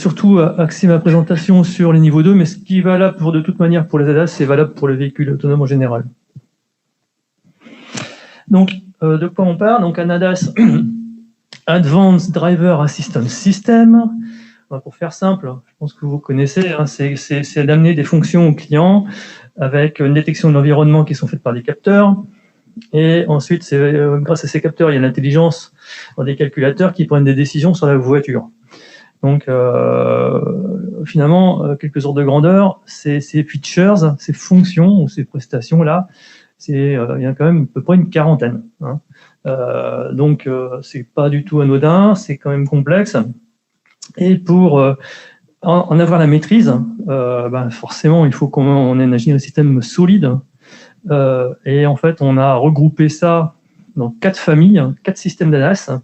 surtout axer ma présentation sur les niveaux 2, mais ce qui est valable de toute manière pour les ADAS, c'est valable pour le véhicule autonome en général. Donc, de quoi on parle? Donc, un ADAS, Advanced Driver Assistance System. Pour faire simple, je pense que vous connaissez, hein, c'est d'amener des fonctions aux clients avec une détection de l'environnement qui sont faites par des capteurs. Et ensuite, grâce à ces capteurs, il y a l'intelligence dans des calculateurs qui prennent des décisions sur la voiture. Donc, finalement, quelques ordres de grandeur, ces features, ces fonctions ou ces prestations-là, il y a quand même à peu près une quarantaine. Hein. Donc, c'est pas du tout anodin, c'est quand même complexe. Et pour en avoir la maîtrise, forcément, il faut qu'on ait un système solide. Et en fait, on a regroupé ça dans 4 familles, 4 systèmes d'ADAS.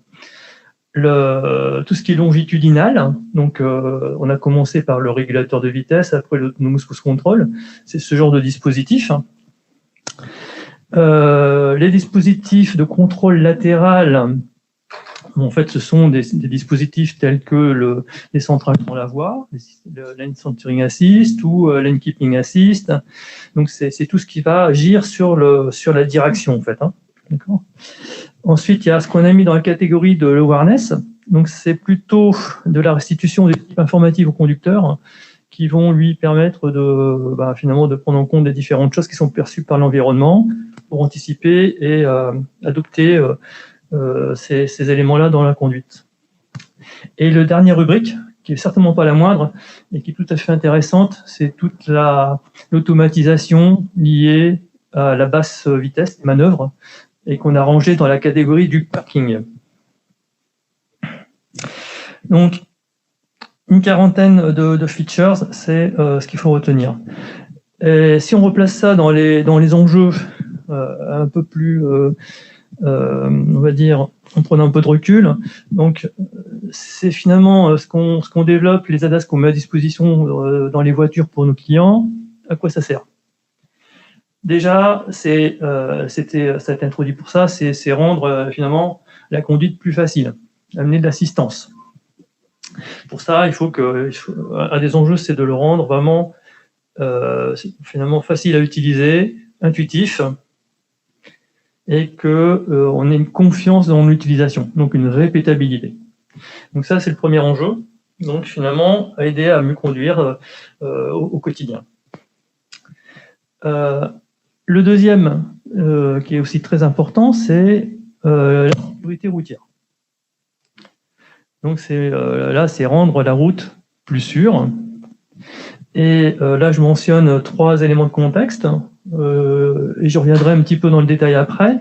Tout ce qui est longitudinal, donc on a commencé par le régulateur de vitesse, après l'autonomous cruise control, c'est ce genre de dispositif. Les dispositifs de contrôle latéral, en fait, ce sont des dispositifs tels que les centrales dans la voie, le lane centering assist ou lane keeping assist. Donc c'est tout ce qui va agir sur la direction en fait. Hein. D'accord. Ensuite, il y a ce qu'on a mis dans la catégorie de l'awareness. Donc c'est plutôt de la restitution des types informatifs au conducteur qui vont lui permettre finalement de prendre en compte les différentes choses qui sont perçues par l'environnement pour anticiper et adopter ces éléments-là dans la conduite. Et le dernier rubrique, qui est certainement pas la moindre et qui est tout à fait intéressante, c'est toute l'automatisation liée à la basse vitesse des manœuvres et qu'on a rangé dans la catégorie du parking. Donc, une quarantaine de features, c'est ce qu'il faut retenir. Et si on replace ça dans les enjeux un peu plus on va dire, en prenant un peu de recul. Donc, c'est finalement ce qu'on développe, les ADAS qu'on met à disposition dans les voitures pour nos clients. À quoi ça sert? Déjà, ça a été introduit pour ça, c'est rendre finalement la conduite plus facile, amener de l'assistance. Pour ça, un des enjeux, c'est de le rendre vraiment finalement facile à utiliser, intuitif, et qu'on ait une confiance dans l'utilisation, donc une répétabilité. Donc ça, c'est le premier enjeu. Donc finalement, aider à mieux conduire au quotidien. Le deuxième, qui est aussi très important, c'est la sécurité routière. Donc là, c'est rendre la route plus sûre. Et là, je mentionne 3 éléments de contexte. Et je reviendrai un petit peu dans le détail après.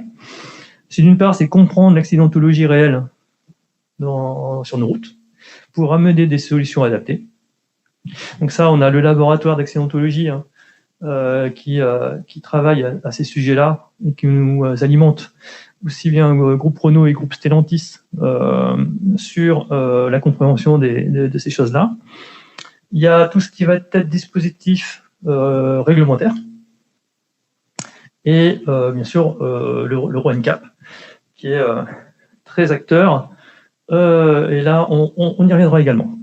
D'une part, c'est comprendre l'accidentologie réelle sur nos routes pour amener des solutions adaptées. Donc ça, on a le laboratoire d'accidentologie qui travaille à ces sujets-là et qui nous alimente aussi bien groupe Renault et groupe Stellantis sur la compréhension de ces choses-là. Il y a tout ce qui va être dispositif réglementaire. Et bien sûr l'Euro NCAP qui est très acteur et là on y reviendra également.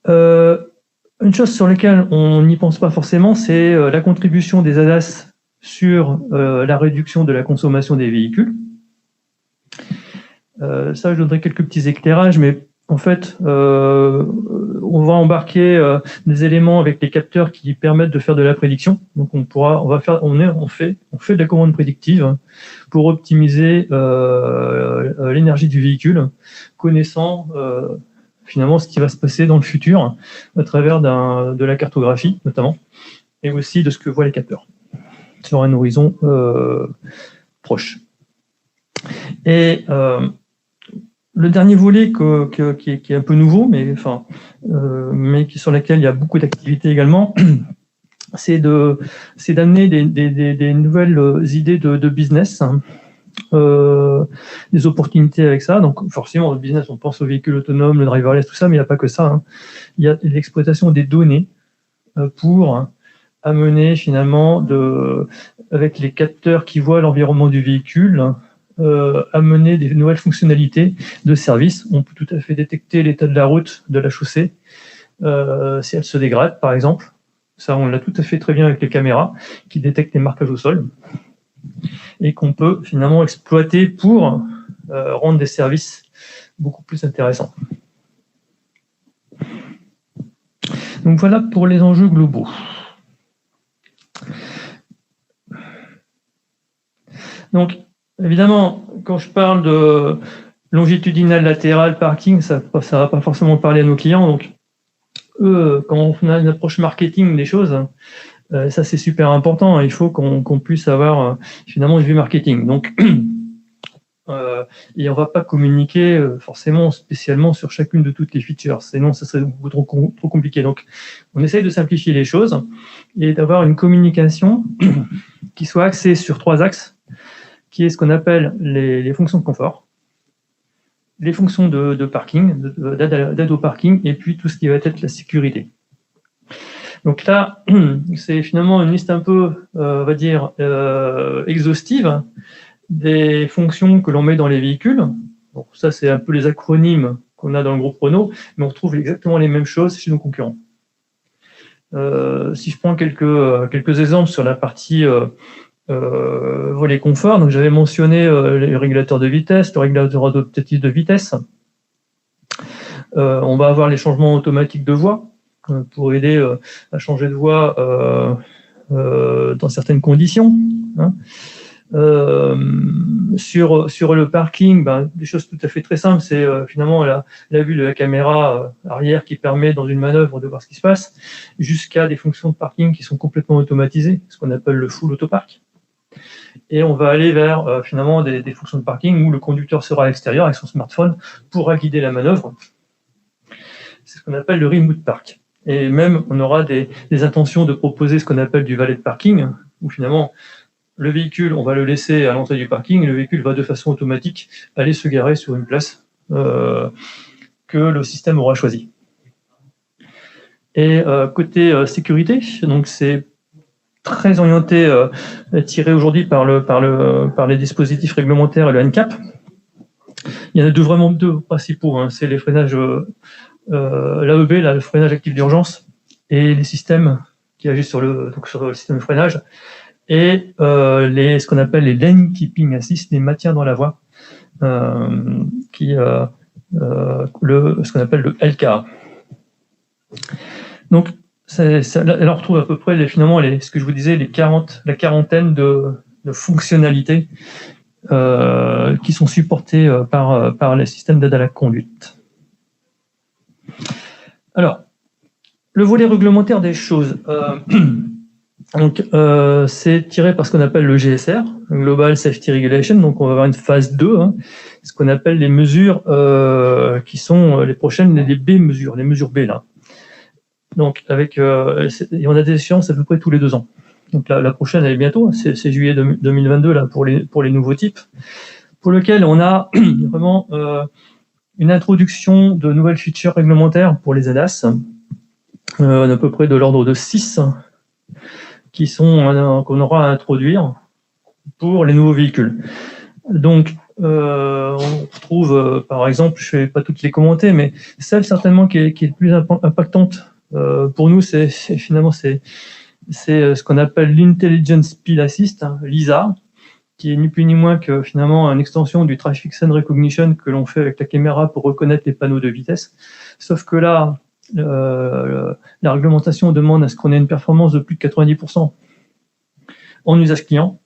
Une chose sur laquelle on n'y pense pas forcément, c'est la contribution des ADAS sur la réduction de la consommation des véhicules. Ça, je donnerai quelques petits éclairages, mais en fait, on va embarquer des éléments avec les capteurs qui permettent de faire de la prédiction. Donc, on fait de la commande prédictive pour optimiser l'énergie du véhicule, connaissant finalement ce qui va se passer dans le futur à travers de la cartographie notamment, et aussi de ce que voient les capteurs sur un horizon proche. Et le dernier volet qui est un peu nouveau, mais sur lequel il y a beaucoup d'activités également, c'est d'amener des nouvelles idées de business, des opportunités avec ça. Donc forcément, le business, on pense aux véhicules autonomes, le driverless, tout ça, mais il n'y a pas que ça. Hein. Il y a l'exploitation des données pour amener finalement avec les capteurs qui voient l'environnement du véhicule, amener des nouvelles fonctionnalités de service. On peut tout à fait détecter l'état de la route, de la chaussée, si elle se dégrade, par exemple. Ça, on l'a tout à fait très bien avec les caméras qui détectent les marquages au sol et qu'on peut finalement exploiter pour rendre des services beaucoup plus intéressants. Donc voilà pour les enjeux globaux. Donc, évidemment, quand je parle de longitudinal, latéral, parking, ça ne va pas forcément parler à nos clients. Donc, eux, quand on a une approche marketing des choses, ça c'est super important. Il faut qu'on puisse avoir finalement une vue marketing. Donc, et on ne va pas communiquer forcément spécialement sur chacune de toutes les features. Sinon, ça serait beaucoup trop compliqué. Donc, on essaye de simplifier les choses et d'avoir une communication qui soit axée sur 3 axes, qui est ce qu'on appelle les fonctions de confort, les fonctions de parking, d'aide au parking, et puis tout ce qui va être la sécurité. Donc là, c'est finalement une liste un peu, on va dire, exhaustive des fonctions que l'on met dans les véhicules. Donc ça, c'est un peu les acronymes qu'on a dans le groupe Renault, mais on retrouve exactement les mêmes choses chez nos concurrents. Si je prends quelques exemples sur la partie volet confort, donc j'avais mentionné les régulateurs de vitesse, le régulateur adaptatif de vitesse. On va avoir les changements automatiques de voie pour aider à changer de voie dans certaines conditions. Hein. Sur le parking, des choses tout à fait très simples, c'est finalement la vue de la caméra arrière qui permet dans une manœuvre de voir ce qui se passe, jusqu'à des fonctions de parking qui sont complètement automatisées, ce qu'on appelle le full autopark. Et on va aller vers finalement des fonctions de parking où le conducteur sera à l'extérieur avec son smartphone pour guider la manœuvre. C'est ce qu'on appelle le remote park. Et même, on aura des intentions de proposer ce qu'on appelle du valet de parking, où finalement, le véhicule, on va le laisser à l'entrée du parking, et le véhicule va de façon automatique aller se garer sur une place que le système aura choisi. Et côté sécurité, donc c'est très orienté, tiré aujourd'hui par les dispositifs réglementaires et le NCAP. Il y en a vraiment deux principaux, hein. C'est les freinages l'AEB, le freinage actif d'urgence, et les systèmes qui agissent sur le système de freinage, et ce qu'on appelle les lane keeping assist, les maintiens dans la voie, ce qu'on appelle le LKA. Donc, là, on retrouve à peu près ce que je vous disais, la quarantaine de fonctionnalités qui sont supportées par les systèmes d'aide à la conduite. Alors, le volet réglementaire des choses, c'est tiré par ce qu'on appelle le GSR, Global Safety Regulation. Donc, on va avoir une phase 2, hein, ce qu'on appelle les mesures qui sont les prochaines, les B mesures, les mesures B là. Donc, on a des échéances à peu près tous les 2 ans. Donc, la prochaine, elle est bientôt, c'est juillet 2022 là pour les nouveaux types, pour lequel on a vraiment une introduction de nouvelles features réglementaires pour les ADAS, à peu près de l'ordre de 6, qu'on aura à introduire pour les nouveaux véhicules. Donc, on retrouve, par exemple, je ne vais pas toutes les commenter, mais celle certainement qui est le plus impactante pour nous, c'est ce qu'on appelle l'Intelligent Speed Assist, hein, l'ISA, qui est ni plus ni moins que finalement une extension du Traffic Scene Recognition que l'on fait avec la caméra pour reconnaître les panneaux de vitesse. Sauf que là, la réglementation demande à ce qu'on ait une performance de plus de 90% en usage client.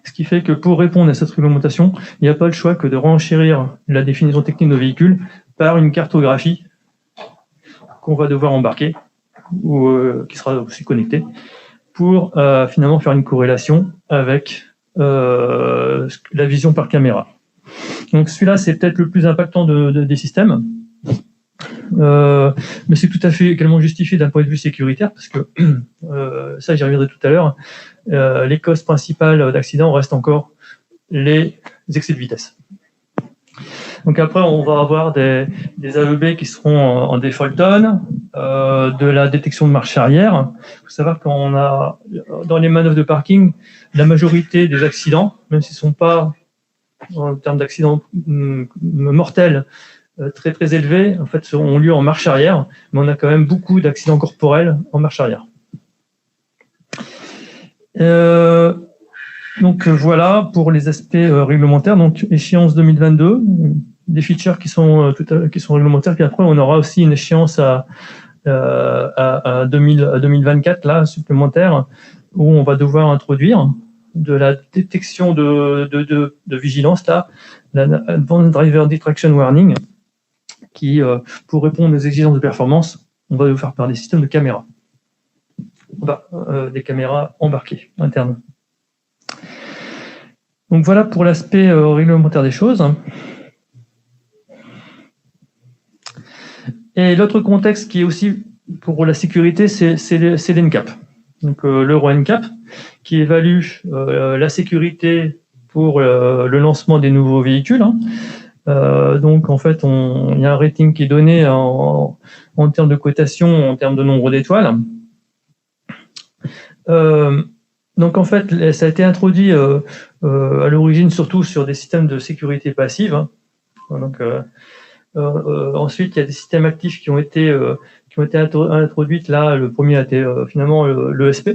Ce qui fait que pour répondre à cette réglementation, il n'y a pas le choix que de renchérir la définition technique de nos véhicules par une cartographie qu'on va devoir embarquer ou qui sera aussi connectée pour finalement faire une corrélation avec la vision par caméra. Donc celui-là, c'est peut-être le plus impactant des systèmes. Mais c'est tout à fait également justifié d'un point de vue sécuritaire parce que ça j'y reviendrai tout à l'heure, les causes principales d'accident restent encore les excès de vitesse. Donc après on va avoir des AEB qui seront en default on, de la détection de marche arrière. Il faut savoir qu'on a dans les manœuvres de parking la majorité des accidents, même s'ils ne sont pas en termes d'accidents mortels très très élevés, en fait, ont lieu en marche arrière, mais on a quand même beaucoup d'accidents corporels en marche arrière. Donc voilà pour les aspects réglementaires. Donc échéance 2022, des features qui sont réglementaires. Puis après, on aura aussi une échéance à 2024 là supplémentaire où on va devoir introduire de la détection de vigilance là, la Advanced Driver Detection Warning, qui pour répondre aux exigences de performance, on va le faire par des systèmes de caméras, des caméras embarquées internes. Donc voilà pour l'aspect réglementaire des choses. Et l'autre contexte qui est aussi pour la sécurité, c'est l'NCAP. Donc l'Euro NCAP, qui évalue la sécurité pour le lancement des nouveaux véhicules. Donc en fait, il y a un rating qui est donné en termes de cotation, en termes de nombre d'étoiles. Donc en fait, ça a été introduit à l'origine surtout sur des systèmes de sécurité passive. Donc ensuite, il y a des systèmes actifs qui ont été introduits. Là, le premier a été finalement l'ESP,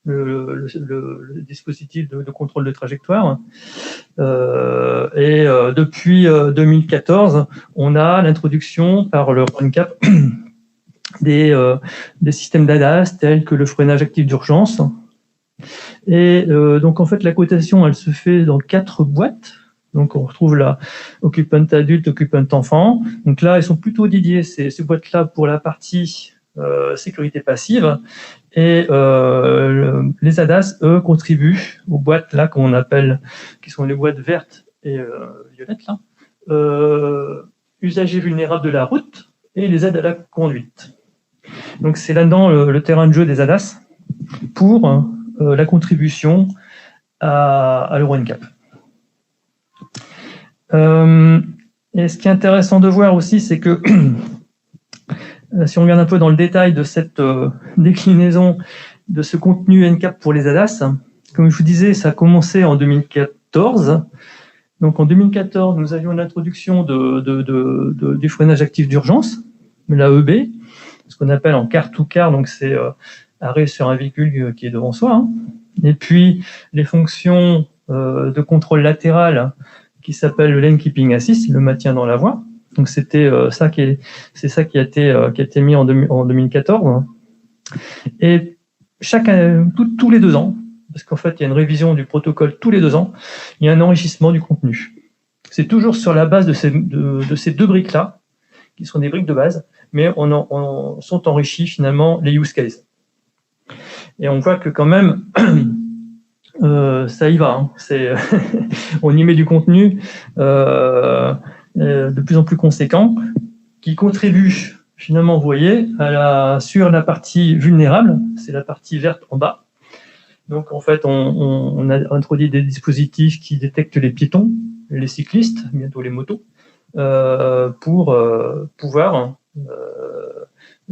le dispositif de contrôle de trajectoire. Et depuis 2014, on a l'introduction par le RunCap des systèmes d'ADAS tels que le freinage actif d'urgence. Et donc en fait, la cotation, elle se fait dans 4 boîtes. Donc on retrouve là occupant adulte, occupant enfant. Donc là, ils sont plutôt dédiés ces boîtes-là pour la partie sécurité passive. Et les ADAS, eux, contribuent aux boîtes là qu'on appelle, qui sont les boîtes vertes et violettes là, usagers vulnérables de la route et les aides à la conduite. Donc c'est là-dedans le terrain de jeu des ADAS pour la contribution à l'Euro NCAP. Et ce qui est intéressant de voir aussi, c'est que si on regarde un peu dans le détail de cette déclinaison de ce contenu NCAP pour les ADAS, comme je vous disais, ça a commencé en 2014. Donc en 2014, nous avions l'introduction du freinage actif d'urgence, l'AEB, ce qu'on appelle en car-to-car, donc c'est arrêt sur un véhicule qui est devant soi. Et puis les fonctions de contrôle latéral qui s'appelle le lane keeping assist, le maintien dans la voie. Donc c'était ça qui a été mis en 2014. Et tous les 2 ans, parce qu'en fait il y a une révision du protocole tous les 2 ans, il y a un enrichissement du contenu. C'est toujours sur la base de ces 2 briques-là, qui sont des briques de base, mais on sont enrichis finalement les use cases. Et on voit que quand même ça y va. On y met du contenu de plus en plus conséquent qui contribue finalement, vous voyez, sur la partie vulnérable, c'est la partie verte en bas. Donc en fait, on a introduit des dispositifs qui détectent les piétons, les cyclistes, bientôt les motos, pour pouvoir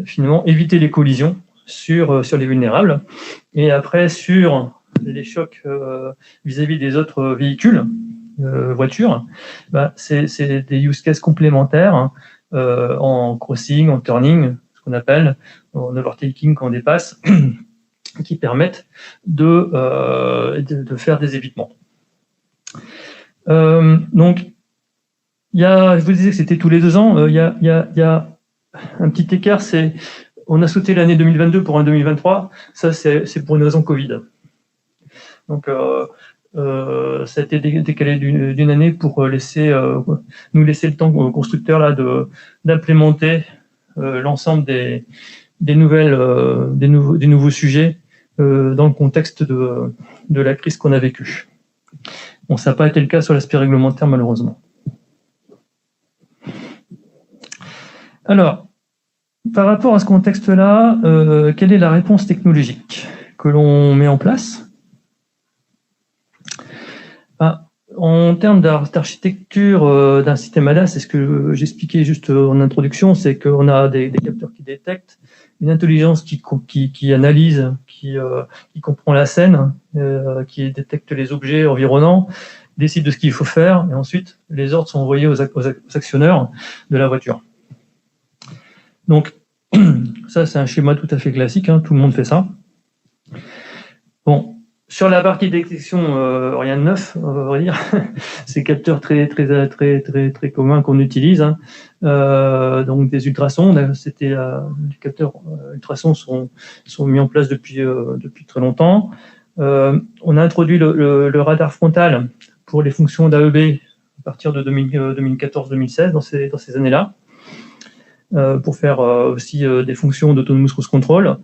finalement éviter les collisions sur les vulnérables. Et après, sur les chocs vis-à-vis des autres véhicules, voitures, c'est des use cases complémentaires en crossing, en turning, ce qu'on appelle en overtaking quand on dépasse, qui permettent de faire des évitements. Donc, je vous disais que c'était tous les 2 ans. Il y a un petit écart, on a sauté l'année 2022 pour un 2023. Ça, c'est pour une raison Covid. Donc, ça a été décalé d'une année pour nous laisser le temps aux constructeurs là d'implémenter l'ensemble des nouveaux sujets dans le contexte de la crise qu'on a vécue. Bon, ça n'a pas été le cas sur l'aspect réglementaire, malheureusement. Alors, par rapport à ce contexte-là, quelle est la réponse technologique que l'on met en place ? En termes d'architecture d'un système ADAS, c'est ce que j'expliquais juste en introduction, c'est qu'on a des capteurs qui détectent, une intelligence qui analyse, qui comprend la scène, qui détecte les objets environnants, décide de ce qu'il faut faire, et ensuite les ordres sont envoyés aux actionneurs de la voiture. Donc ça, c'est un schéma tout à fait classique, hein, tout le monde fait ça. Bon, sur la partie détection, rien de neuf, on va dire. Ces capteurs très communs qu'on utilise, hein. Donc des ultrasons, c'était les capteurs ultrasons sont mis en place depuis très longtemps. On a introduit le radar frontal pour les fonctions d'AEB à partir de 2014-2016 dans ces années-là, pour faire aussi des fonctions d'autonomous cruise control.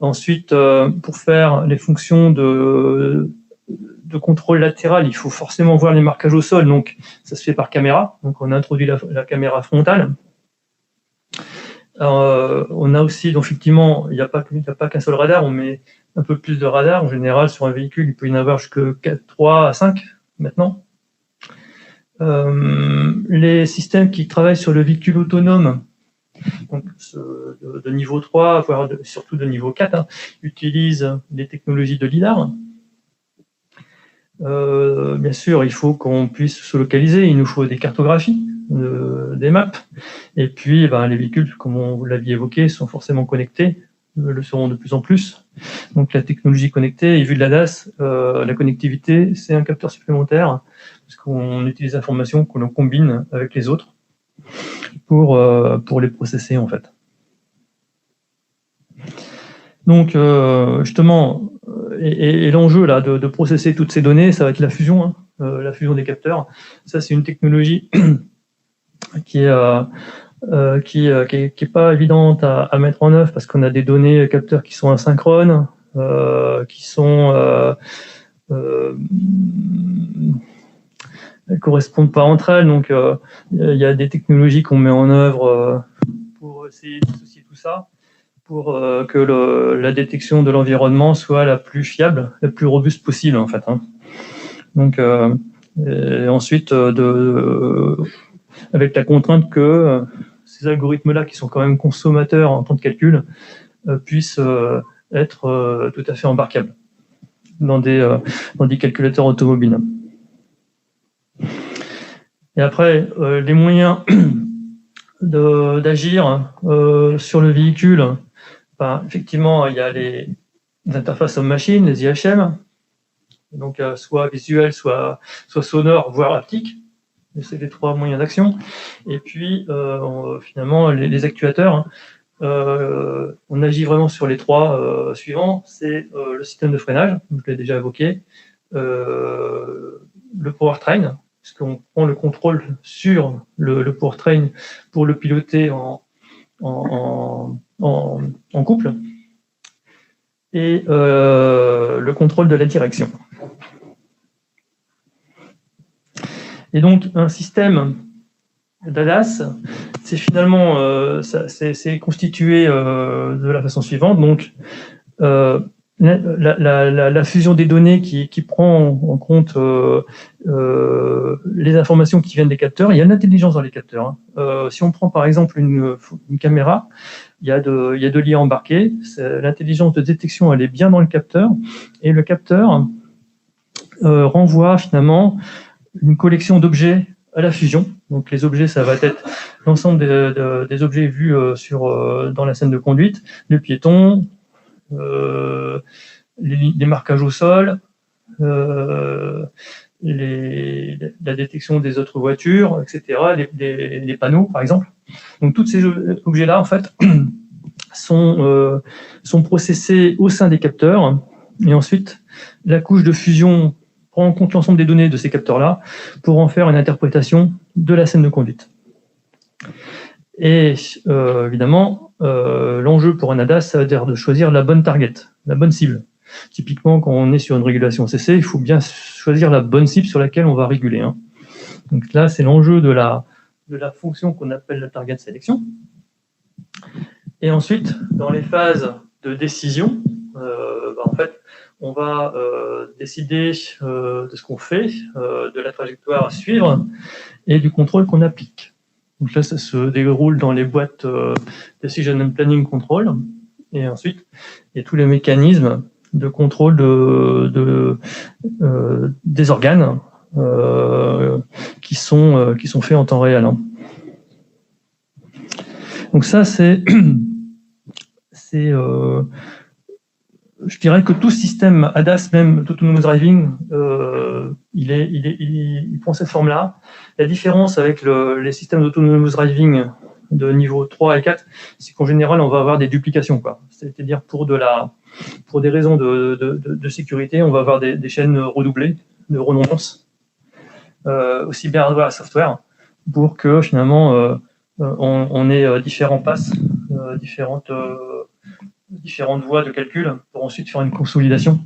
Ensuite, pour faire les fonctions de contrôle latéral, il faut forcément voir les marquages au sol, donc ça se fait par caméra. Donc on a introduit la caméra frontale. On a aussi, donc effectivement, il n'y a pas qu'un seul radar, on met un peu plus de radars. En général, sur un véhicule, il peut y en avoir jusqu'à 3 à 5 maintenant. Les systèmes qui travaillent sur le véhicule autonome, donc de niveau 3, voire surtout de niveau 4, hein, utilisent des technologies de LiDAR. Bien sûr, il faut qu'on puisse se localiser, il nous faut des cartographies, des maps, et puis les véhicules, comme vous l'aviez évoqué, sont forcément connectés, le seront de plus en plus. Donc la technologie connectée, et vu de la DAS, la connectivité, c'est un capteur supplémentaire, parce qu'on utilise l'information que l'on combine avec les autres pour les processer en fait. Donc justement, et l'enjeu là de processer toutes ces données, ça va être la fusion des capteurs. Ça, c'est une technologie qui est pas évidente à mettre en œuvre, parce qu'on a des données capteurs qui sont asynchrones, qui sont elles correspondent pas entre elles, donc il y a des technologies qu'on met en œuvre pour essayer de dissocier tout ça, pour que la détection de l'environnement soit la plus fiable, la plus robuste possible en fait, hein. Donc ensuite avec la contrainte que ces algorithmes-là, qui sont quand même consommateurs en temps de calcul, puissent être tout à fait embarquables dans des calculateurs automobiles. Et après, les moyens d'agir sur le véhicule, effectivement, il y a les interfaces homme-machine, les IHM, donc soit visuel, soit sonore, voire haptique. C'est les 3 moyens d'action. Et puis, finalement, les actuateurs, on agit vraiment sur les 3 suivants. C'est le système de freinage, je l'ai déjà évoqué, le powertrain, puisqu'on prend le contrôle sur le powertrain pour le piloter en couple, et le contrôle de la direction. Et donc, un système d'ADAS, c'est finalement c'est constitué de la façon suivante. Donc, la fusion des données qui prend en compte les informations qui viennent des capteurs. Il y a de l'intelligence dans les capteurs, hein. Si on prend par exemple une caméra, il y a de l'IA embarqué. L'intelligence de détection, elle est bien dans le capteur, et le capteur renvoie finalement une collection d'objets à la fusion. Donc les objets, ça va être l'ensemble des objets vus dans la scène de conduite, le piéton, les marquages au sol, la détection des autres voitures, etc., les panneaux par exemple. Donc tous ces objets-là en fait sont processés au sein des capteurs, et ensuite la couche de fusion prend en compte l'ensemble des données de ces capteurs-là pour en faire une interprétation de la scène de conduite. Et évidemment, l'enjeu pour un ADAS, ça veut dire de choisir la bonne target, la bonne cible. Typiquement, quand on est sur une régulation CC, il faut bien choisir la bonne cible sur laquelle on va réguler, hein. Donc là, c'est l'enjeu de la fonction qu'on appelle la target sélection. Et ensuite, dans les phases de décision, en fait, on va décider de ce qu'on fait, de la trajectoire à suivre et du contrôle qu'on applique. Donc là, ça se déroule dans les boîtes Decision and Planning Control. Et ensuite, il y a tous les mécanismes de contrôle des organes, qui sont faits en temps réel. Hein. Donc ça, je dirais que tout système ADAS, même l'autonomous driving, il prend cette forme-là. La différence avec les systèmes d'autonomous driving de niveau 3 et 4, c'est qu'en général, on va avoir des duplications, quoi. C'est-à-dire pour des raisons de sécurité, on va avoir des chaînes redoublées de redondance, aussi bien hardware que software, pour que finalement on ait différents passes, différentes voies de calcul pour ensuite faire une consolidation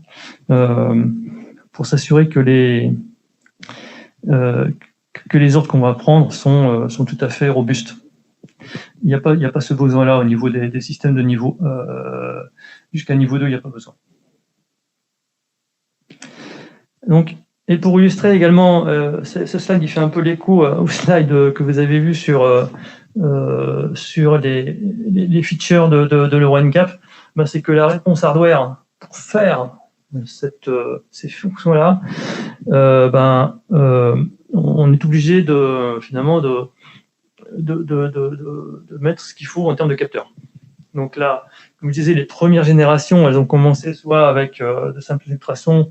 pour s'assurer que les ordres qu'on va prendre sont tout à fait robustes. Il n'y a pas ce besoin-là au niveau des systèmes de niveau. Jusqu'à niveau 2, il n'y a pas besoin. Donc, et pour illustrer également, ce slide, il fait un peu l'écho au slide que vous avez vu sur les features de l'Euro NCAP. Ben, c'est que la réponse hardware pour faire ces fonctions-là, on est obligé finalement de mettre ce qu'il faut en termes de capteurs. Donc là, comme je disais, les premières générations, elles ont commencé soit avec de simples ultrasons,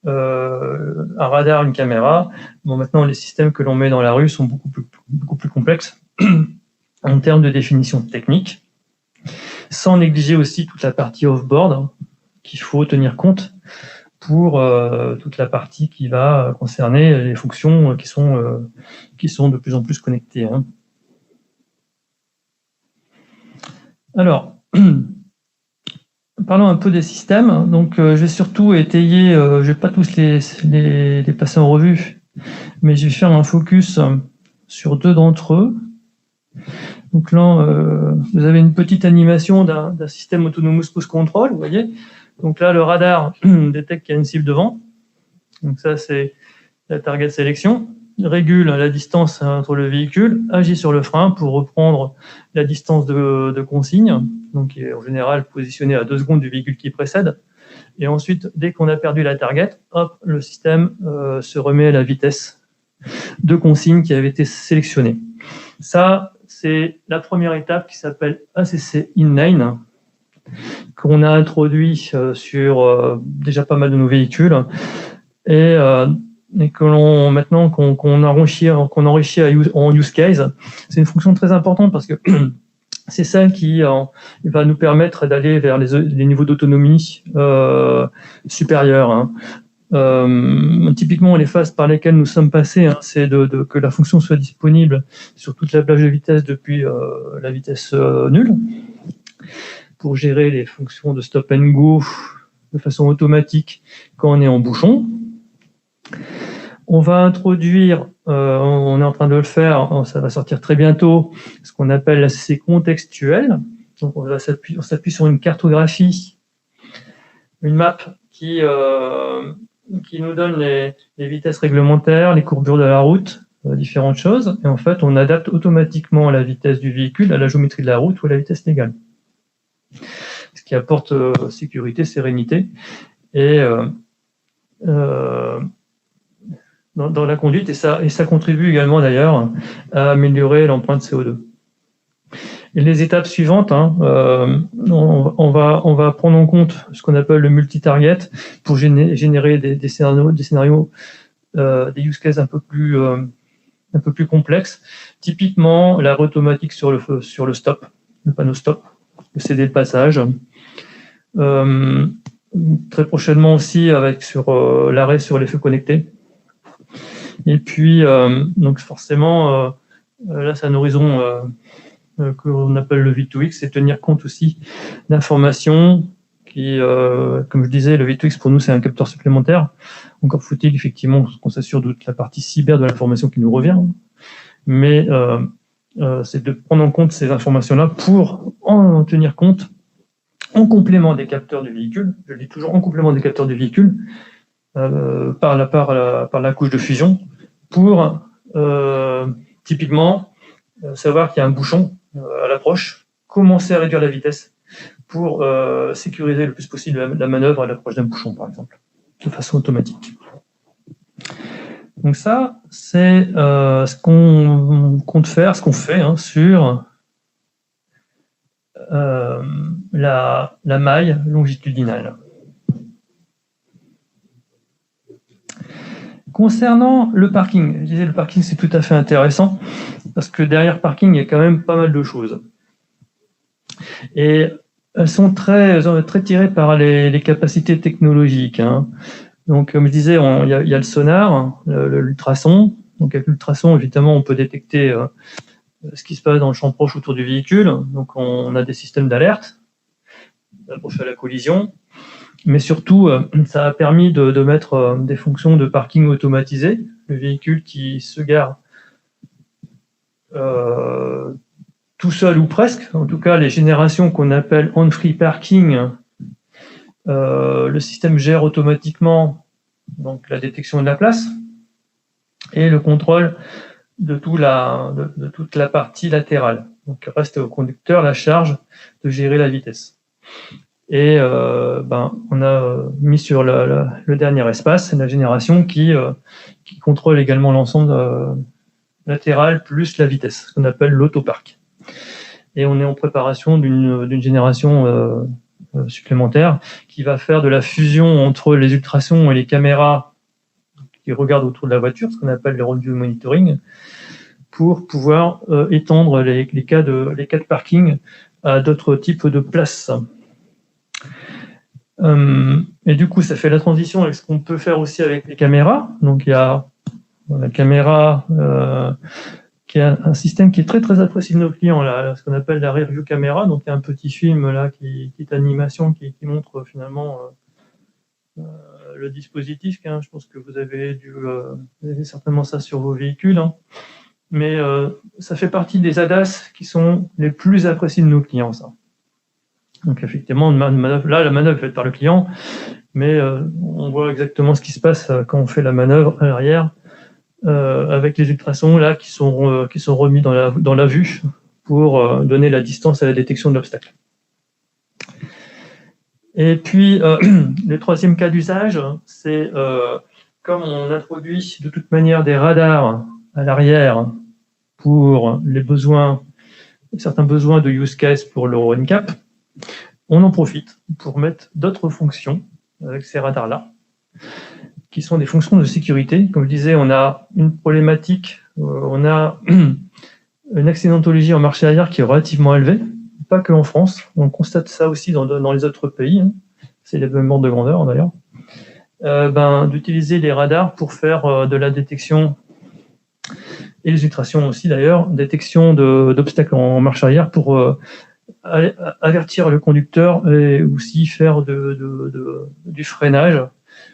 un radar, une caméra. Bon, maintenant, les systèmes que l'on met dans la rue sont beaucoup plus complexes en termes de définition technique, sans négliger aussi toute la partie off-board qu'il faut tenir compte pour toute la partie qui va concerner les fonctions qui sont de plus en plus connectées. Hein. Alors, parlons un peu des systèmes. Donc, je vais surtout étayer, je ne vais pas tous les passer en revue, mais je vais faire un focus sur deux d'entre eux. Donc là, vous avez une petite animation d'un système autonomous push control, vous voyez. Donc là, le radar détecte qu'il y a une cible devant. Donc ça, c'est la target sélection. Il régule la distance entre le véhicule, agit sur le frein pour reprendre la distance de consigne, donc qui est en général positionnée à 2 secondes du véhicule qui précède. Et ensuite, dès qu'on a perdu la target, hop, le système se remet à la vitesse de consigne qui avait été sélectionnée. Ça, c'est la première étape qui s'appelle ACC inline, qu'on a introduit sur déjà pas mal de nos véhicules et que l'on maintenant qu'on enrichit en use case. C'est une fonction très importante parce que c'est celle qui va nous permettre d'aller vers les niveaux d'autonomie supérieurs. Hein. Typiquement, les phases par lesquelles nous sommes passés, hein, c'est que la fonction soit disponible sur toute la plage de vitesse depuis la vitesse nulle, pour gérer les fonctions de stop and go de façon automatique quand on est en bouchon. On va introduire, on est en train de le faire, ça va sortir très bientôt, ce qu'on appelle l'ACC contextuel. Donc on s'appuie sur une cartographie, une map qui nous donne les vitesses réglementaires, les courbures de la route, différentes choses. Et en fait, on adapte automatiquement la vitesse du véhicule à la géométrie de la route ou à la vitesse légale. Ce qui apporte sécurité, sérénité et dans la conduite, et ça contribue également d'ailleurs à améliorer l'empreinte CO2. Et les étapes suivantes, hein, on va prendre en compte ce qu'on appelle le multi-target pour générer des scénarios, des use cases un peu plus complexes. Typiquement, l'arrêt automatique sur le stop, le panneau stop, le CD de passage. Très prochainement aussi sur l'arrêt sur les feux connectés. Et puis, donc forcément, là, c'est un horizon qu'on appelle le V2X, c'est tenir compte aussi d'informations qui, comme je disais, le V2X pour nous, c'est un capteur supplémentaire. Encore faut-il effectivement qu'on s'assure de toute la partie cyber de l'information qui nous revient. Mais c'est de prendre en compte ces informations-là pour en tenir compte en complément des capteurs du véhicule. Je le dis toujours en complément des capteurs du véhicule, par la couche de fusion, pour typiquement savoir qu'il y a un bouchon à l'approche, commencer à réduire la vitesse pour sécuriser le plus possible la manœuvre à l'approche d'un bouchon, par exemple, de façon automatique. Donc ça, c'est ce qu'on compte faire, ce qu'on fait sur la maille longitudinale. Concernant le parking, je disais le parking c'est tout à fait intéressant parce que derrière parking il y a quand même pas mal de choses. Et elles sont très tirées par les capacités technologiques. Donc, comme je disais, il y a le sonar, l'ultrason. Donc, avec l'ultrason, évidemment, on peut détecter ce qui se passe dans le champ proche autour du véhicule. Donc, on a des systèmes d'alerte pour faire la collision. Mais surtout, ça a permis de mettre des fonctions de parking automatisé. Le véhicule qui se gare tout seul ou presque, en tout cas les générations qu'on appelle on-free parking, le système gère automatiquement donc la détection de la place et le contrôle de toute la partie latérale. Donc reste au conducteur la charge de gérer la vitesse. Et on a mis sur le dernier espace la génération qui contrôle également l'ensemble latéral plus la vitesse, ce qu'on appelle l'autopark. Et on est en préparation d'une génération supplémentaire qui va faire de la fusion entre les ultrasons et les caméras qui regardent autour de la voiture, ce qu'on appelle les road view monitoring, pour pouvoir étendre les cas de parking à d'autres types de places. Et du coup, ça fait la transition avec ce qu'on peut faire aussi avec les caméras. Donc, il y a la caméra qui est un système qui est très très apprécié de nos clients, là, ce qu'on appelle la rear view camera. Donc, il y a un petit film là, petite animation qui montre finalement le dispositif. Je pense que vous avez certainement ça sur vos véhicules. Mais ça fait partie des ADAS qui sont les plus appréciés de nos clients, ça. Donc effectivement, la manœuvre est faite par le client, mais on voit exactement ce qui se passe quand on fait la manœuvre à l'arrière, avec les ultrasons là qui sont remis dans la vue pour donner la distance à la détection de l'obstacle. Et puis le troisième cas d'usage, c'est comme on introduit de toute manière des radars à l'arrière pour certains besoins de use case pour l'Euro NCAP, on en profite pour mettre d'autres fonctions avec ces radars-là, qui sont des fonctions de sécurité. Comme je disais, on a une problématique, on a une accidentologie en marche arrière qui est relativement élevée, pas que en France, on constate ça aussi dans les autres pays, c'est les mêmes ordres de grandeur d'ailleurs, d'utiliser les radars pour faire de la détection, et les ultrasons aussi d'ailleurs, détection d'obstacles en marche arrière pour avertir le conducteur et aussi faire du freinage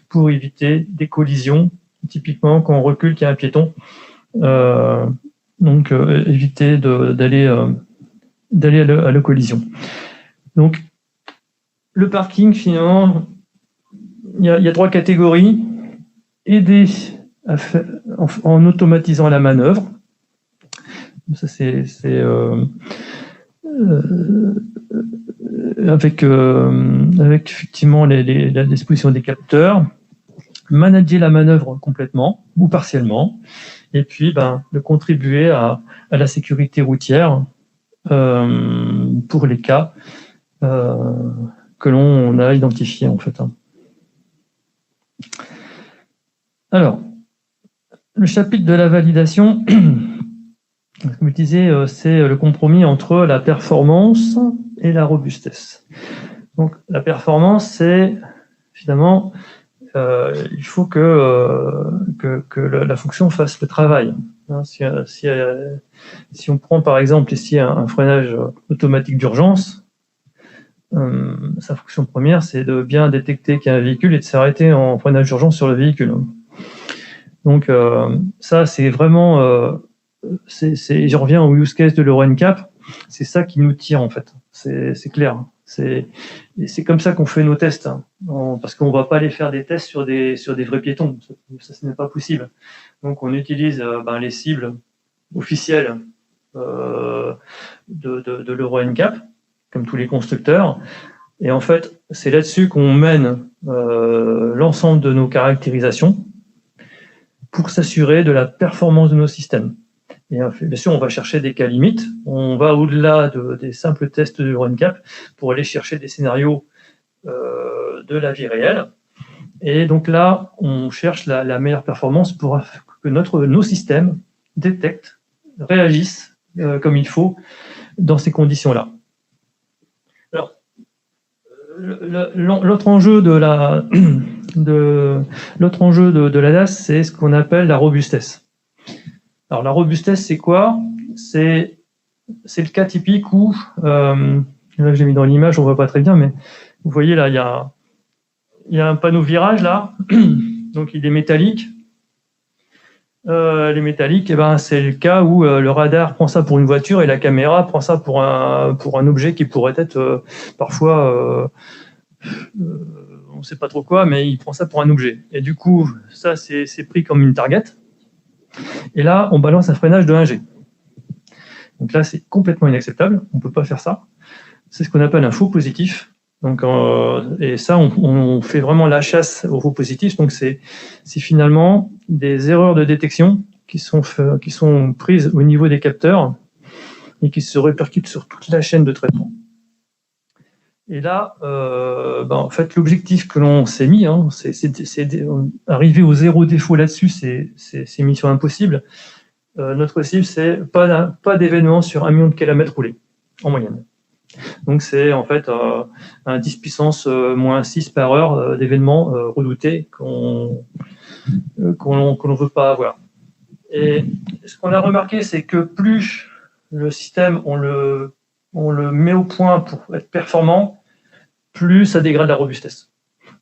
pour éviter des collisions. Typiquement, quand on recule, qu'il y a un piéton, éviter d'aller à la collision. Donc, le parking, finalement, il y a trois catégories. Aider en automatisant la manœuvre. Ça, c'est avec effectivement la disposition des capteurs, manager la manœuvre complètement ou partiellement, et puis de contribuer à la sécurité routière pour les cas que l'on a identifiés en fait. Alors, le chapitre de la validation, comme je disais, c'est le compromis entre la performance et la robustesse. Donc, la performance, c'est finalement, il faut que la fonction fasse le travail. Si on prend par exemple ici un freinage automatique d'urgence, sa fonction première, c'est de bien détecter qu'il y a un véhicule et de s'arrêter en freinage d'urgence sur le véhicule. Donc, ça, c'est vraiment... je reviens au use case de l'Euro NCAP, c'est ça qui nous tire en fait, c'est clair. C'est comme ça qu'on fait nos tests, parce qu'on ne va pas aller faire des tests sur des vrais piétons, ça ce n'est pas possible. Donc on utilise les cibles officielles de l'Euro NCAP, comme tous les constructeurs, et en fait c'est là-dessus qu'on mène l'ensemble de nos caractérisations pour s'assurer de la performance de nos systèmes. Et bien sûr, on va chercher des cas limites, on va au-delà des simples tests de RunCap pour aller chercher des scénarios de la vie réelle. Et donc là, on cherche la meilleure performance pour que nos systèmes détectent, réagissent comme il faut dans ces conditions-là. Alors, l'autre enjeu de la DAS, c'est ce qu'on appelle la robustesse. Alors la robustesse, c'est quoi? C'est le cas typique où, là j'ai mis dans l'image, on voit pas très bien, mais vous voyez là, il y a un panneau virage là, donc il est métallique. Les métalliques, eh ben, c'est le cas où le radar prend ça pour une voiture et la caméra prend ça pour un objet qui pourrait être parfois, on ne sait pas trop quoi, mais il prend ça pour un objet. Et du coup, ça, c'est pris comme une target. Et là, on balance un freinage de 1G. Donc là, c'est complètement inacceptable. On ne peut pas faire ça. C'est ce qu'on appelle un faux positif. Donc, et ça, on fait vraiment la chasse aux faux positifs. Donc, c'est finalement des erreurs de détection qui sont prises au niveau des capteurs et qui se répercutent sur toute la chaîne de traitement. Et là, en fait, l'objectif que l'on s'est mis, c'est d'arriver au zéro défaut là-dessus, c'est mission impossible. Notre cible, c'est pas d'événements sur 1 million de kilomètres roulés, en moyenne. Donc c'est en fait un 10 puissance moins 6 par heure d'événements redoutés qu'on ne veut pas avoir. Et ce qu'on a remarqué, c'est que plus le système, on le met au point pour être performant, plus ça dégrade la robustesse.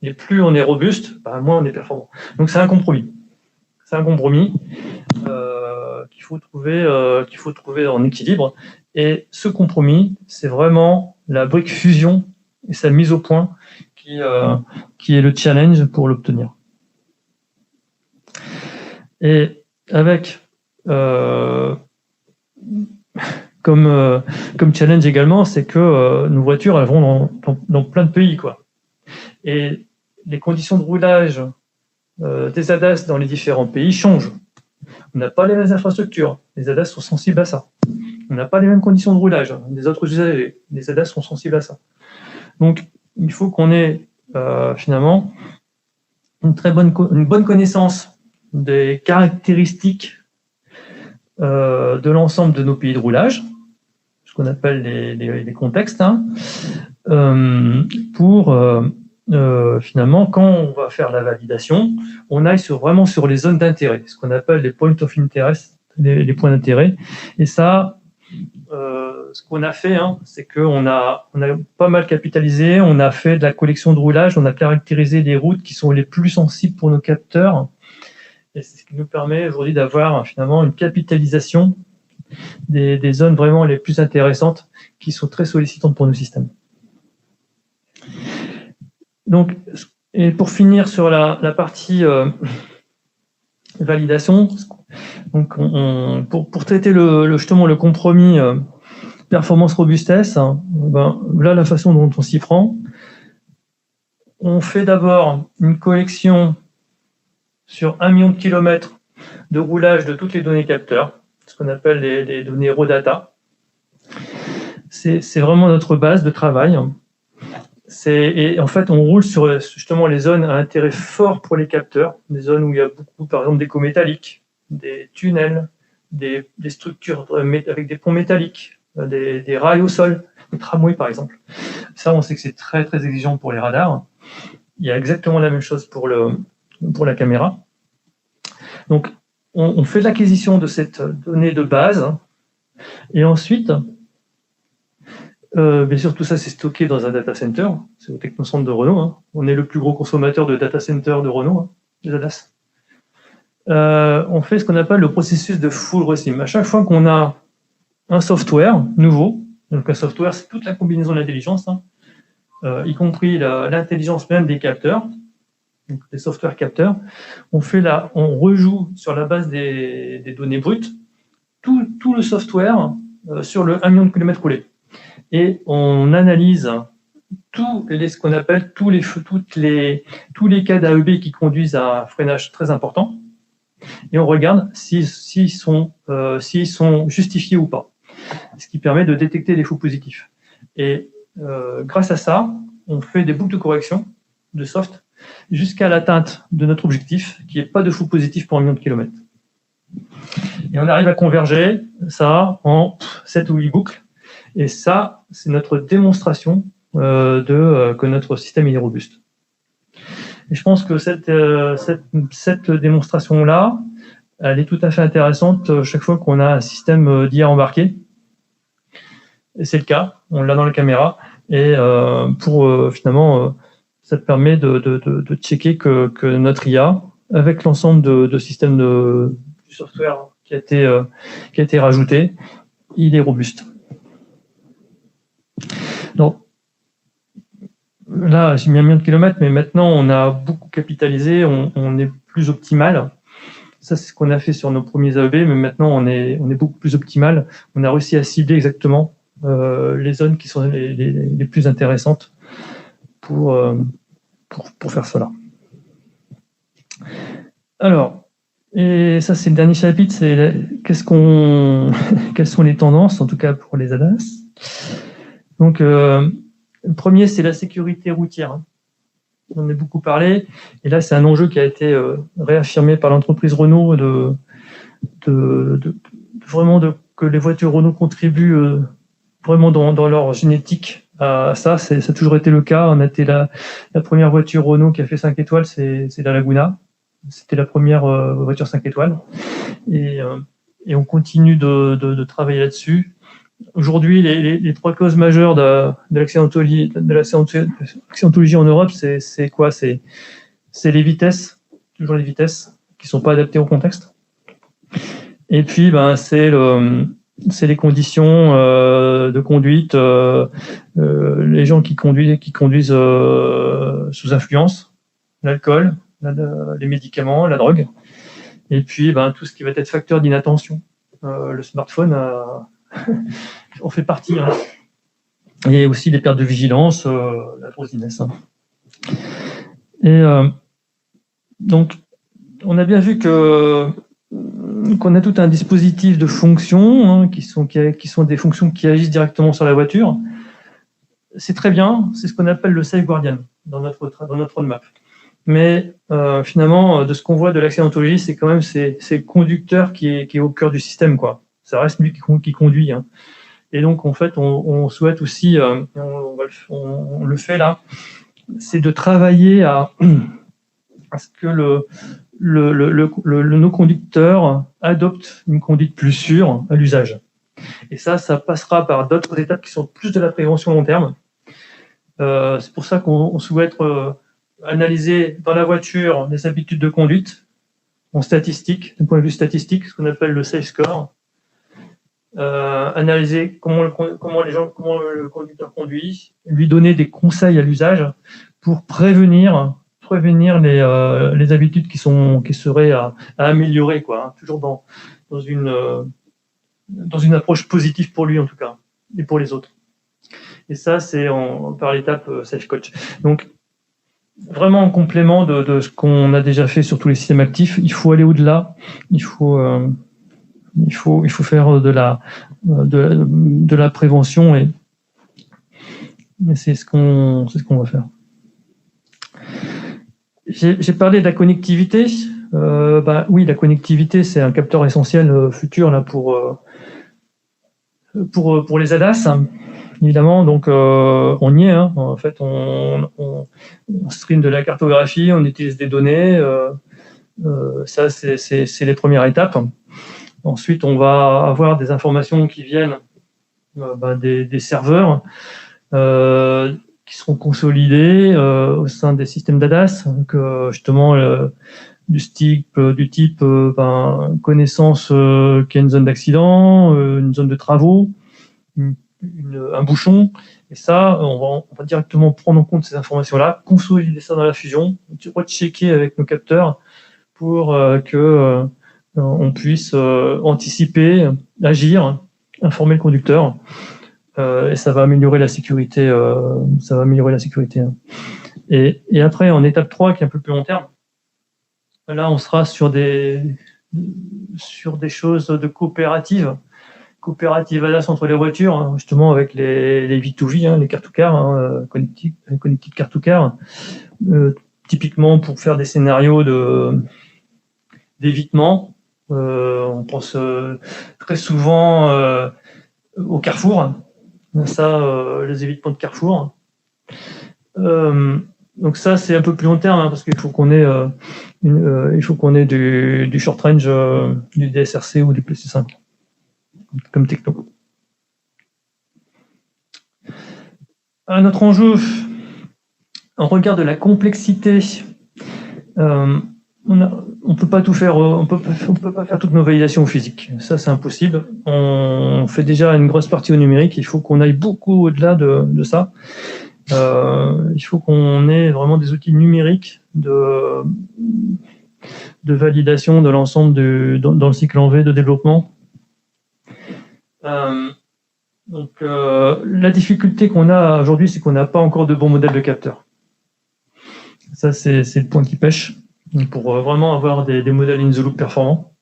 Et plus on est robuste, moins on est performant. Donc c'est un compromis. C'est un compromis qu'il faut trouver en équilibre. Et ce compromis, c'est vraiment la brique fusion et sa mise au point qui est le challenge pour l'obtenir. Et avec comme challenge également, c'est que nos voitures elles vont dans plein de pays, quoi. Et les conditions de roulage des ADAS dans les différents pays changent. On n'a pas les mêmes infrastructures. Les ADAS sont sensibles à ça. On n'a pas les mêmes conditions de roulage des autres usagers. Les ADAS sont sensibles à ça. Donc, il faut qu'on ait finalement une bonne connaissance des caractéristiques de l'ensemble de nos pays de roulage, ce qu'on appelle les contextes, pour finalement, quand on va faire la validation, on aille vraiment sur les zones d'intérêt, ce qu'on appelle les points of interest, les points d'intérêt. Et ça, ce qu'on a fait, c'est qu'on a pas mal capitalisé, on a fait de la collection de roulage, on a caractérisé les routes qui sont les plus sensibles pour nos capteurs. Et c'est ce qui nous permet aujourd'hui d'avoir finalement une capitalisation des zones vraiment les plus intéressantes qui sont très sollicitantes pour nos systèmes. Donc, et pour finir sur la partie validation, donc pour traiter justement le compromis performance-robustesse, là la façon dont on s'y prend, on fait d'abord une collection sur 1 million de kilomètres de roulage de toutes les données capteurs, ce qu'on appelle les données raw data. C'est vraiment notre base de travail. Et en fait, on roule sur justement les zones à intérêt fort pour les capteurs, des zones où il y a beaucoup, par exemple, d'échos métalliques, des tunnels, des structures avec des ponts métalliques, des rails au sol, des tramways par exemple. Ça, on sait que c'est très très exigeant pour les radars. Il y a exactement la même chose pour la caméra. Donc, on fait l'acquisition de cette donnée de base, et ensuite, bien sûr, tout ça c'est stocké dans un data center, c'est au Technocentre de Renault. On est le plus gros consommateur de data center de Renault, les ADAS. On fait ce qu'on appelle le processus de full resim. À chaque fois qu'on a un software nouveau, donc un software c'est toute la combinaison de l'intelligence, y compris l'intelligence même des capteurs, donc des software capteurs, on rejoue sur la base des données brutes tout le software sur le 1 million de kilomètres roulés. Et on analyse ce qu'on appelle tous les cas d'AEB qui conduisent à un freinage très important. et on regarde s'ils sont justifiés ou pas, ce qui permet de détecter les faux positifs. Et grâce à ça, on fait des boucles de correction de soft jusqu'à l'atteinte de notre objectif, qui n'est pas de faux positifs pour 1 million de kilomètres. Et on arrive à converger ça en 7 ou 8 boucles. Et ça, c'est notre démonstration que notre système est robuste. Et je pense que cette démonstration-là, elle est tout à fait intéressante chaque fois qu'on a un système d'IA embarqué. Et c'est le cas, on l'a dans la caméra. Et finalement, ça permet de checker que notre IA, avec l'ensemble de systèmes du software qui a été rajouté, il est robuste. Donc, là, j'ai mis 1 million de kilomètres, mais maintenant, on a beaucoup capitalisé, on est plus optimal. Ça, c'est ce qu'on a fait sur nos premiers AEB, mais maintenant, on est beaucoup plus optimal. On a réussi à cibler exactement les zones qui sont les plus intéressantes pour faire cela. Alors, et ça, c'est le dernier chapitre, c'est quelles sont les tendances, en tout cas pour les ADAS. Donc, le premier, c'est la sécurité routière. On en a beaucoup parlé, et là, c'est un enjeu qui a été réaffirmé par l'entreprise Renault que les voitures Renault contribuent vraiment dans leur génétique à ça. Ça a toujours été le cas. On a été la première voiture Renault qui a fait 5 étoiles, c'est la Laguna. C'était la première voiture 5 étoiles. Et on continue de travailler là-dessus. Aujourd'hui, les 3 causes majeures de l'accidentologie en Europe, c'est quoi? C'est les vitesses, toujours les vitesses, qui ne sont pas adaptées au contexte. Et puis, c'est les conditions de conduite, les gens qui conduisent sous influence, l'alcool, les médicaments, la drogue, et puis tout ce qui va être facteur d'inattention. Le smartphone en fait partie. Hein. Et aussi les pertes de vigilance, la trottinette. Hein. Et donc, on a bien vu qu'on a tout un dispositif de fonctions qui sont des fonctions qui agissent directement sur la voiture. C'est très bien, c'est ce qu'on appelle le Safe Guardian dans notre roadmap. Mais finalement, de ce qu'on voit de l'accidentologie, c'est quand même c'est le conducteur qui est au cœur du système, quoi. Ça reste lui qui conduit. Hein. Et donc, en fait, on souhaite aussi, on le fait là, c'est de travailler à ce que nos conducteurs adoptent une conduite plus sûre à l'usage. Et ça passera par d'autres étapes qui sont plus de la prévention long terme. C'est pour ça qu'on souhaite analyser dans la voiture les habitudes de conduite en statistique, d'un point de vue statistique, ce qu'on appelle le Safe Score. Analyser comment le conducteur conduit, lui donner des conseils à l'usage pour prévenir les habitudes qui seraient à améliorer, quoi, hein, toujours dans une approche positive pour lui en tout cas et pour les autres. Et ça, c'est par l'étape Safe Coach. Donc vraiment en complément de ce qu'on a déjà fait sur tous les systèmes actifs, il faut aller au-delà. Il faut faire de la prévention et c'est ce qu'on va faire. J'ai parlé de la connectivité. Oui, la connectivité, c'est un capteur essentiel futur là pour les ADAS. Évidemment, donc on y est. Hein. En fait, on stream de la cartographie, on utilise des données. Ça, c'est les premières étapes. Ensuite, on va avoir des informations qui viennent des serveurs qui seront consolidés au sein des systèmes d'ADAS. Donc, justement, du type connaissance qu'il y a une zone d'accident, une zone de travaux, un bouchon. Et ça, on va directement prendre en compte ces informations-là, consolider ça dans la fusion, rechecker avec nos capteurs pour que on puisse anticiper, agir, informer le conducteur, et ça va améliorer la sécurité. Et après, en étape 3, qui est un peu plus long terme, là, on sera sur des sur des choses de coopérative ADAS entre les voitures, hein, justement avec les V2V, hein, les car-to-car, hein, connected car-to-car, typiquement pour faire des scénarios d'évitement. On pense très souvent au carrefour, les évitements de carrefour. Donc ça, c'est un peu plus long terme, hein, parce qu'il faut qu'on ait, du short range, du DSRC ou du PC5 comme techno. Un autre enjeu, en regard de la complexité, on peut pas tout faire, on peut pas faire toutes nos validations physiques. Ça, c'est impossible. On fait déjà une grosse partie au numérique. Il faut qu'on aille beaucoup au-delà de ça. Il faut qu'on ait vraiment des outils numériques de validation de l'ensemble dans le cycle en V de développement. Donc, la difficulté qu'on a aujourd'hui, c'est qu'on n'a pas encore de bons modèles de capteurs. Ça, c'est le point qui pêche pour vraiment avoir des modèles in the loop performants.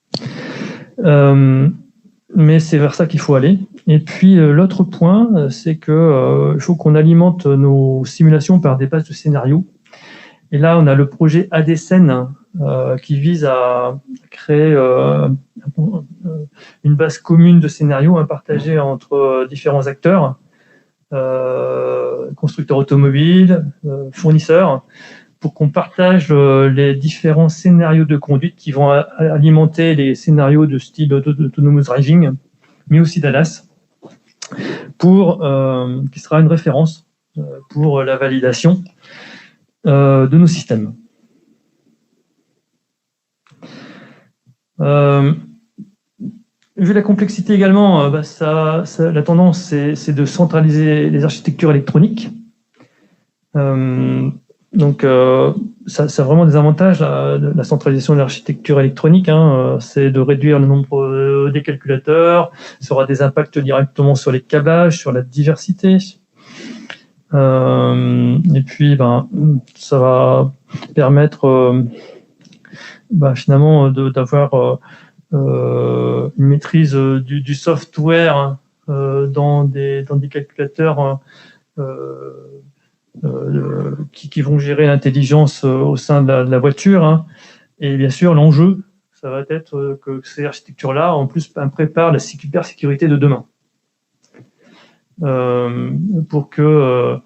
Mais c'est vers ça qu'il faut aller. Et puis, l'autre point, c'est que il faut qu'on alimente nos simulations par des bases de scénarios. Et là, on a le projet ADSEN qui vise à créer une base commune de scénarios partagée entre différents acteurs, constructeurs automobiles, fournisseurs, pour qu'on partage les différents scénarios de conduite qui vont alimenter les scénarios de style d'autonomous driving, mais aussi d'ADAS, qui sera une référence pour la validation de nos systèmes. Vu la complexité également, la tendance c'est de centraliser les architectures électroniques. Donc ça a vraiment des avantages, la centralisation de l'architecture électronique, hein, c'est de réduire le nombre des calculateurs, ça aura des impacts directement sur les câblages, sur la diversité. Et puis ça va permettre finalement d'avoir une maîtrise du software dans des calculateurs qui vont gérer l'intelligence au sein de la voiture, hein. Et bien sûr, l'enjeu, ça va être que ces architectures-là, en plus, préparent la cybersécurité de demain. Pour que,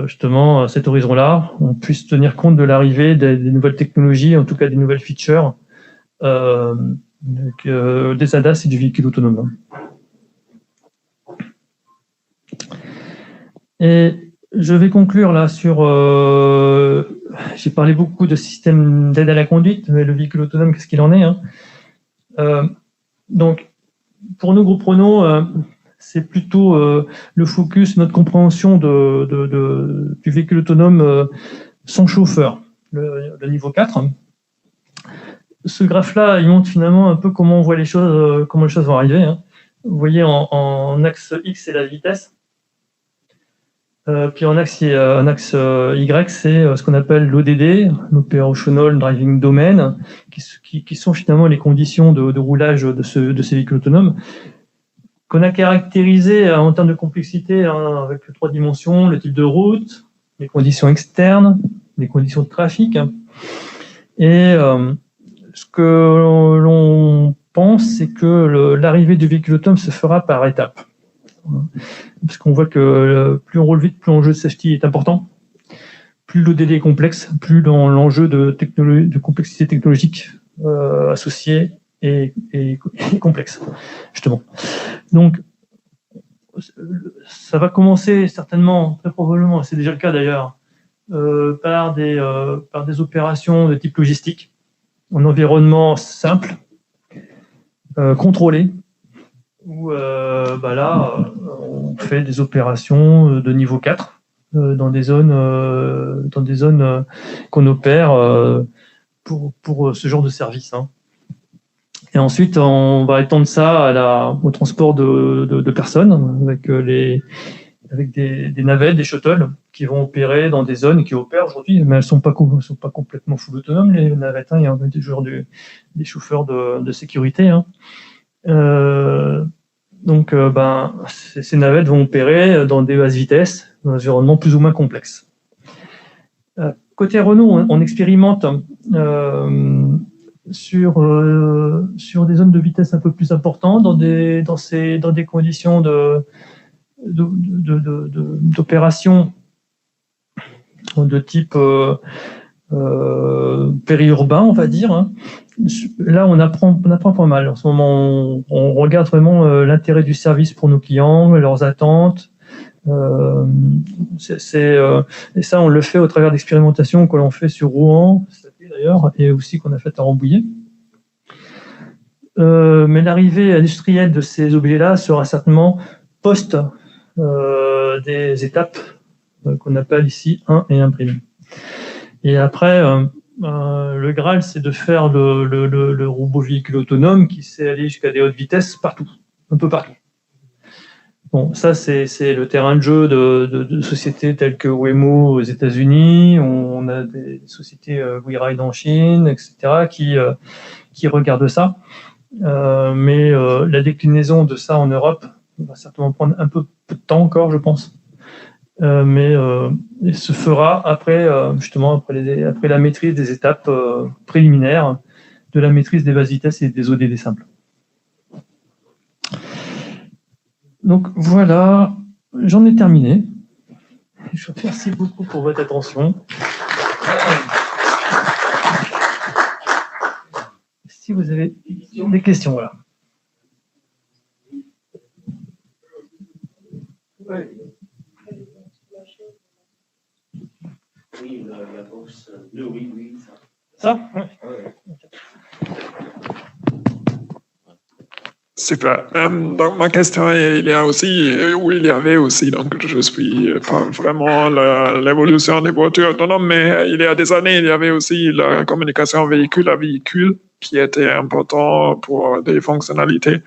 justement, à cet horizon-là, on puisse tenir compte de l'arrivée des nouvelles technologies, en tout cas des nouvelles features, des ADAS et du véhicule autonome. Et je vais conclure là sur... j'ai parlé beaucoup de systèmes d'aide à la conduite, mais le véhicule autonome, qu'est-ce qu'il en est, hein. Donc, pour nous, Groupe Renault, c'est plutôt le focus, notre compréhension du véhicule autonome sans chauffeur, le niveau 4. Ce graphe-là, il montre finalement un peu comment on voit les choses, comment les choses vont arriver, hein. Vous voyez, en axe X, c'est la vitesse. Puis en axe Y, c'est ce qu'on appelle l'ODD, l'Operational Driving Domain, qui sont finalement les conditions de roulage de ces véhicules autonomes, qu'on a caractérisé en termes de complexité, hein, avec 3 dimensions, le type de route, les conditions externes, les conditions de trafic. Et ce que l'on pense, c'est que l'arrivée du véhicule autonome se fera par étapes. Parce qu'on voit que plus on roule vite, plus l'enjeu de safety est important, plus l'ODD est complexe, plus l'enjeu de complexité technologique associée est complexe, justement. Donc, ça va commencer certainement, très probablement, c'est déjà le cas d'ailleurs, par des opérations de type logistique, en environnement simple, contrôlé, où là, on fait des opérations de niveau 4 dans des zones qu'on opère pour ce genre de service, hein. Et ensuite, on va étendre ça au transport de personnes avec avec des navettes, des shuttles qui vont opérer dans des zones et qui opèrent aujourd'hui, mais elles sont pas complètement full autonomes, les navettes, hein. Il y a toujours des chauffeurs de sécurité, hein. Donc, ces navettes vont opérer dans des basses vitesses, dans un environnement plus ou moins complexe. Côté Renault, on expérimente sur des zones de vitesse un peu plus importantes, dans des conditions d'opération de type périurbain, on va dire, hein. Là, on apprend pas mal. En ce moment, on regarde vraiment l'intérêt du service pour nos clients, leurs attentes. Et ça, on le fait au travers d'expérimentations que l'on fait sur Rouen, d'ailleurs, et aussi qu'on a fait à Rambouillet. Mais l'arrivée industrielle de ces objets-là sera certainement post des étapes qu'on appelle ici 1 et 1'. Et après, le Graal, c'est de faire le robot véhicule autonome qui sait aller jusqu'à des hautes vitesses partout, un peu partout. Bon, ça, c'est le terrain de jeu de sociétés telles que Waymo aux États-Unis. On a des sociétés WeRide en Chine, etc., qui regardent ça. Mais la déclinaison de ça en Europe va certainement prendre un peu de temps encore, je pense. Mais il se fera après la maîtrise des étapes préliminaires de la maîtrise des basses vitesses et des ODD simples. Donc voilà, j'en ai terminé. Je vous remercie beaucoup pour votre attention. Si vous avez des questions, voilà. Ouais. Oui, la box 2, oui. Ça ouais. Super. Donc, ma question, il y avait aussi, donc je suis pas vraiment l'évolution des voitures autonomes, mais il y a des années, il y avait aussi la communication véhicule à véhicule qui était important pour des fonctionnalités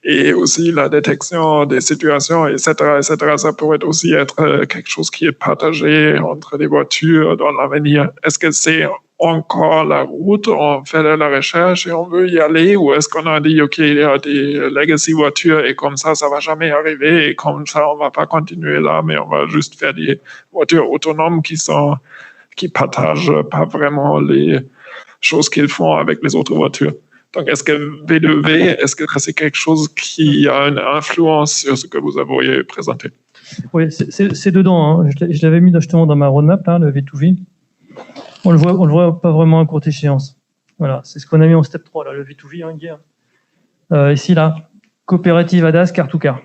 et aussi la détection des situations, etc., etc. Ça pourrait aussi être quelque chose qui est partagé entre les voitures dans l'avenir. Est-ce que c'est encore la route, on fait de la recherche et on veut y aller, ou est-ce qu'on a dit, OK, il y a des legacy voitures et comme ça va jamais arriver et comme ça, on va pas continuer là, mais on va juste faire des voitures autonomes qui partagent pas vraiment les choses qu'ils font avec les autres voitures. Donc, est-ce que V2V, est-ce que c'est quelque chose qui a une influence sur ce que vous avez présenté? Oui, c'est dedans, hein. Je l'avais mis justement dans ma roadmap, là, le V2V. On le voit pas vraiment à courte échéance. Voilà, c'est ce qu'on a mis en step 3, là, le V2V, hein, hier. Ici, là, coopérative ADAS, car to car.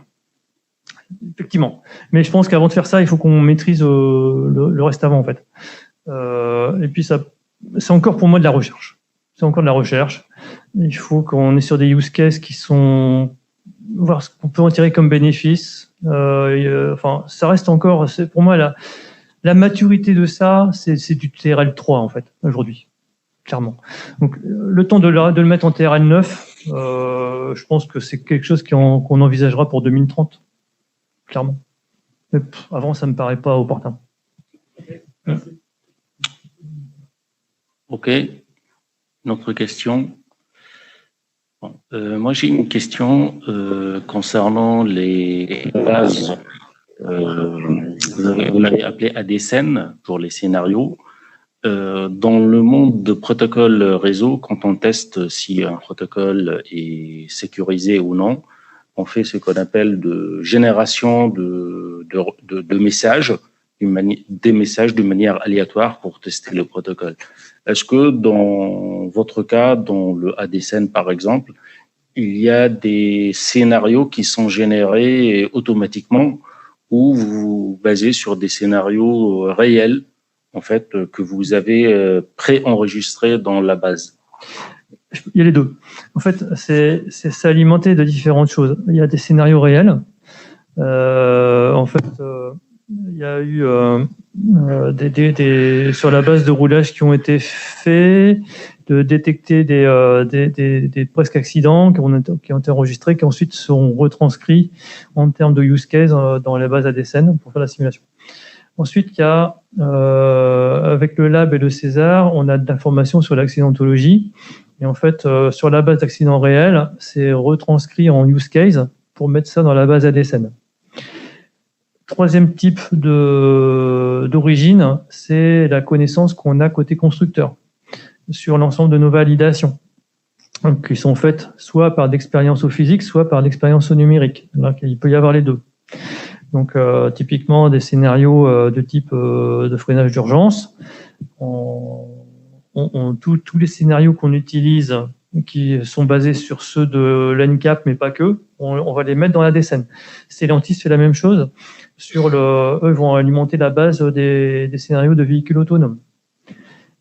Effectivement. Mais je pense qu'avant de faire ça, il faut qu'on maîtrise le reste avant, en fait. Et puis, c'est encore pour moi de la recherche. C'est encore de la recherche. Il faut qu'on est sur des use cases qui sont... voir ce qu'on peut en tirer comme bénéfice. Enfin, ça reste encore... Pour moi, la maturité de ça, c'est du TRL 3, en fait, aujourd'hui. Clairement. Donc, le temps de le mettre en TRL 9, je pense que c'est quelque chose qu'on envisagera pour 2030. Clairement. Mais avant, ça me paraît pas opportun. OK. Une autre question. Bon, moi, j'ai une question concernant les bases. Vous l'avez appelé ADSN pour les scénarios. Dans le monde de protocole réseau, quand on teste si un protocole est sécurisé ou non, on fait ce qu'on appelle de génération de messages, des messages de manière aléatoire pour tester le protocole. Est-ce que dans votre cas, dans le ADSN par exemple, il y a des scénarios qui sont générés automatiquement ou vous vous basez sur des scénarios réels en fait, que vous avez préenregistrés dans la base? Il y a les deux. En fait, c'est alimenté de différentes choses. Il y a des scénarios réels. En fait, il y a eu sur la base de roulages qui ont été faits, de détecter des presque accidents qui ont été enregistrés, qui ensuite sont retranscrits en termes de use case dans les bases ADSN pour faire la simulation. Ensuite, il y a, avec le lab et le César, on a de l'information sur l'accidentologie. Et en fait, sur la base d'accidents réels, c'est retranscrit en use case pour mettre ça dans la base ADSN. Troisième type d'origine, c'est la connaissance qu'on a côté constructeur sur l'ensemble de nos validations, donc, qui sont faites soit par d'expérience au physique, soit par l'expérience au numérique. Là, il peut y avoir les deux. Donc, typiquement, des scénarios de type de freinage d'urgence. Tous les scénarios qu'on utilise, qui sont basés sur ceux de l'NCAP, mais pas que, on va les mettre dans la DSN. Stellantis fait la même chose. Eux vont alimenter la base des scénarios de véhicules autonomes.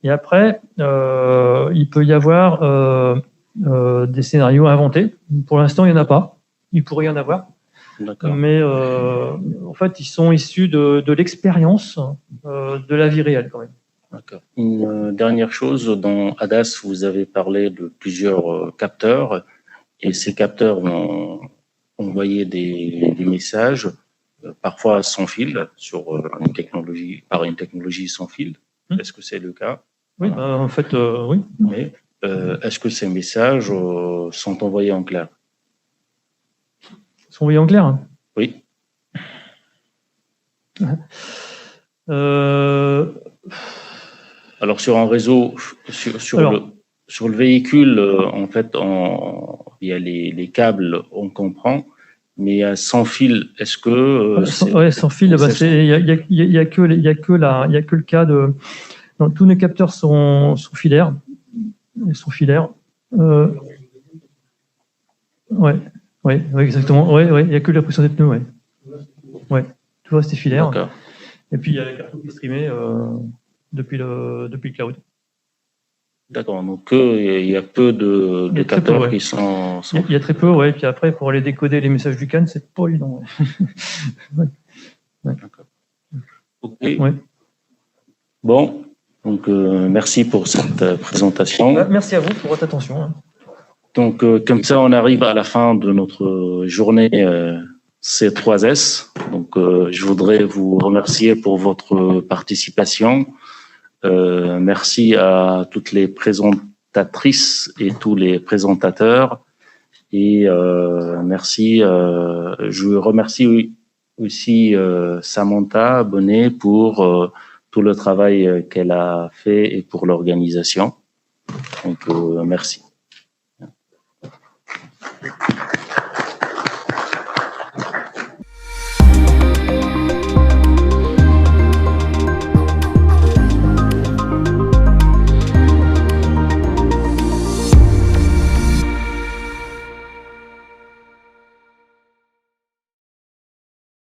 Et après, il peut y avoir des scénarios inventés. Pour l'instant, il n'y en a pas. Il pourrait y en avoir. Mais en fait, ils sont issus de l'expérience de la vie réelle quand même. D'accord. Une dernière chose, dans ADAS, vous avez parlé de plusieurs capteurs et ces capteurs vont envoyer des messages, parfois sans fil, par une technologie sans fil. Est-ce que c'est le cas? Oui, en fait, oui. Mais est-ce que ces messages sont envoyés en clair? Sont envoyés en clair, hein? Oui. Alors sur un réseau, sur le véhicule, en fait, il y a les câbles, on comprend, mais sans fil, est-ce que sans fil, il y a que le cas de. Non, tous nos capteurs sont filaires. Ils sont filaires. Ouais, exactement. Il y a que la pression des pneus, ouais. Tout le reste est filaire. D'accord. Et puis il y a la carte qui est streamée depuis le cloud. D'accord, donc il y a peu de capteurs qui sont. Il y a très peu, ouais. Et puis après, pour aller décoder les messages du CAN, c'est pas évident. Ouais. D'accord. Ok. Ouais. Bon, donc merci pour cette présentation. Merci à vous pour votre attention. Donc comme ça, on arrive à la fin de notre journée C3S. Donc je voudrais vous remercier pour votre participation. Merci à toutes les présentatrices et tous les présentateurs. Et merci. Je remercie aussi Samantha Bonnet pour tout le travail qu'elle a fait et pour l'organisation. Donc merci.